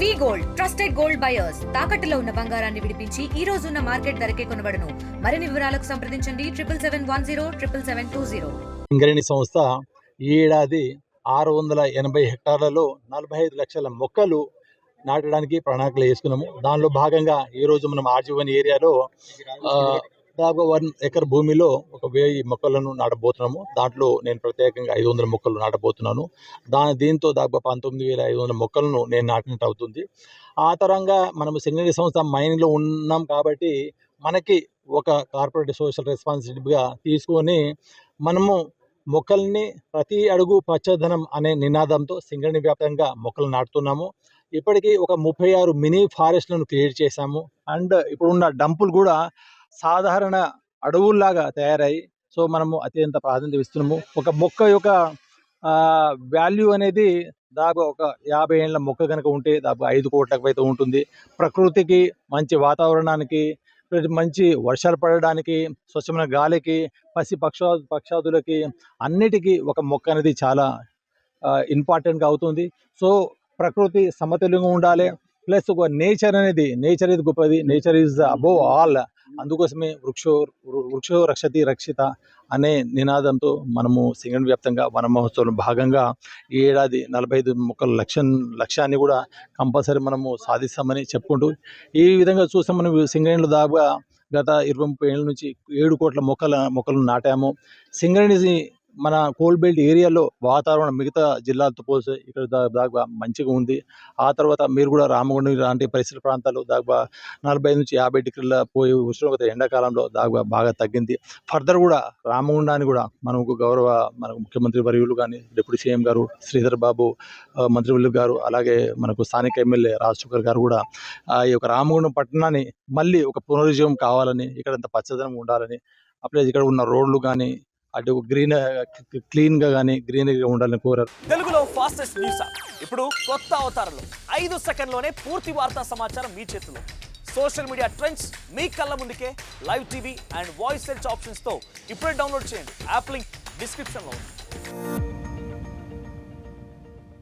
వి gold trusted gold buyers తాకట్టులో ఉన్న బంగారాన్ని విడిపించి ఈ రోజు ఉన్న మార్కెట్ ధరకే కొనబడును. మరిన్ని వివరాలకు సంప్రదించండి 7771077720. సింగరేణి సంస్థ ఈ ఏడాది 680 హెక్టార్లలో 45 లక్షల మొక్కలు నాటడానికి ప్రణాళికలు వేసుకున్నాము. దానిలో భాగంగా ఈరోజు మనం ఆర్జీవన్ ఏరియాలో దాదాపు 1 ఎకర్ భూమిలో ఒక 1000 మొక్కలను నాటబోతున్నాము. దాంట్లో నేను ప్రత్యేకంగా 500 మొక్కలు నాటబోతున్నాను. దీంతో దాదాపు 19,500 మొక్కలను నేను నాటినట్టు అవుతుంది. ఆ తరంగా మనము సింగరేణి సంస్థ మైన్లో ఉన్నాం కాబట్టి మనకి ఒక కార్పొరేట్ సోషల్ రెస్పాన్సిబిలిటీగా తీసుకొని మనము మొక్కల్ని ప్రతి అడుగు పచ్చదనం అనే నినాదంతో సింగరేణి వ్యాప్తంగా మొక్కలు నాటుతున్నాము. ఇప్పటికీ ఒక 36 మినీ ఫారెస్ట్లను క్రియేట్ చేశాము. అండ్ ఇప్పుడున్న డంపులు కూడా సాధారణ అడవుల్లాగా తయారయ్యి సో మనము అత్యంత ప్రాధాన్యత ఇస్తున్నాము. ఒక మొక్క యొక్క వాల్యూ అనేది దాదాపు ఒక 50 ఏళ్ళ మొక్క కనుక ఉంటే దాదాపు 5 కోట్లకు అయితే ఉంటుంది. ప్రకృతికి, మంచి వాతావరణానికి, మంచి వర్షాలు పడడానికి, స్వచ్ఛమైన గాలికి, పక్షాదులకి అన్నిటికీ ఒక మొక్క అనేది చాలా ఇంపార్టెంట్గా అవుతుంది. సో ప్రకృతి సమతుల్యంగా ఉండాలి. ప్లస్ ఒక నేచర్ ఇది గొప్పది. Nature is above all. అందుకోసమే వృక్షో రక్షతి రక్షిత అనే నినాదంతో మనము సింగరేణి వ్యాప్తంగా వన మహోత్సవంలో భాగంగా ఈ ఏడాది 45 మొక్కల లక్ష్యాన్ని కూడా కంపల్సరీ మనము సాధిస్తామని చెప్పుకుంటూ ఈ విధంగా చూస్తే మనం సింగరేణిలో దాదాపుగా గత 20-30 ఏళ్ళ నుంచి 7 కోట్ల మొక్కలను నాటాము. సింగరేణి మన కోల్ బెల్ట్ ఏరియాలో వాతావరణం మిగతా జిల్లాలతో పోల్చి ఇక్కడ దాదాపు మంచిగా ఉంది. ఆ తర్వాత మీరు కూడా రామగుండం లాంటి పరిసర ప్రాంతాల్లో దాదాపు 45 నుంచి 50 డిగ్రీల పోయి ఉష్ణోగ్రత ఎండాకాలంలో దాదాపు బాగా తగ్గింది. ఫర్దర్ కూడా రామగుండాన్ని కూడా మనకు మనకు ముఖ్యమంత్రి వర్యులు కానీ, డిప్యూటీ సీఎం గారు శ్రీధర్ బాబు మంత్రివర్యులు గారు, అలాగే మనకు స్థానిక ఎమ్మెల్యే రాజశేఖర్ గారు కూడా ఈ యొక్క రామగుండం పట్టణాన్ని మళ్ళీ ఒక పునరుజ్జీవం కావాలని, ఇక్కడంత పచ్చదనం ఉండాలని, అప్పుడే ఇక్కడ ఉన్న రోడ్లు కానీ అటు క్లీన్గా కానీ గ్రీనరీగా ఉండాలని కోరారు. తెలుగులో ఫాస్టెస్ట్ న్యూస్ ఇప్పుడు కొత్త అవతారంలో 5 సెకండ్లోనే పూర్తి వార్తా సమాచారం మీ చేతిలో. సోషల్ మీడియా ట్రెండ్స్ మీ కళ్ళ ముందుకే live TV and voice search ఆప్షన్స్తో ఇప్పుడే డౌన్లోడ్ చేయండి. యాప్ లింక్ డిస్క్రిప్షన్లో ఉంది.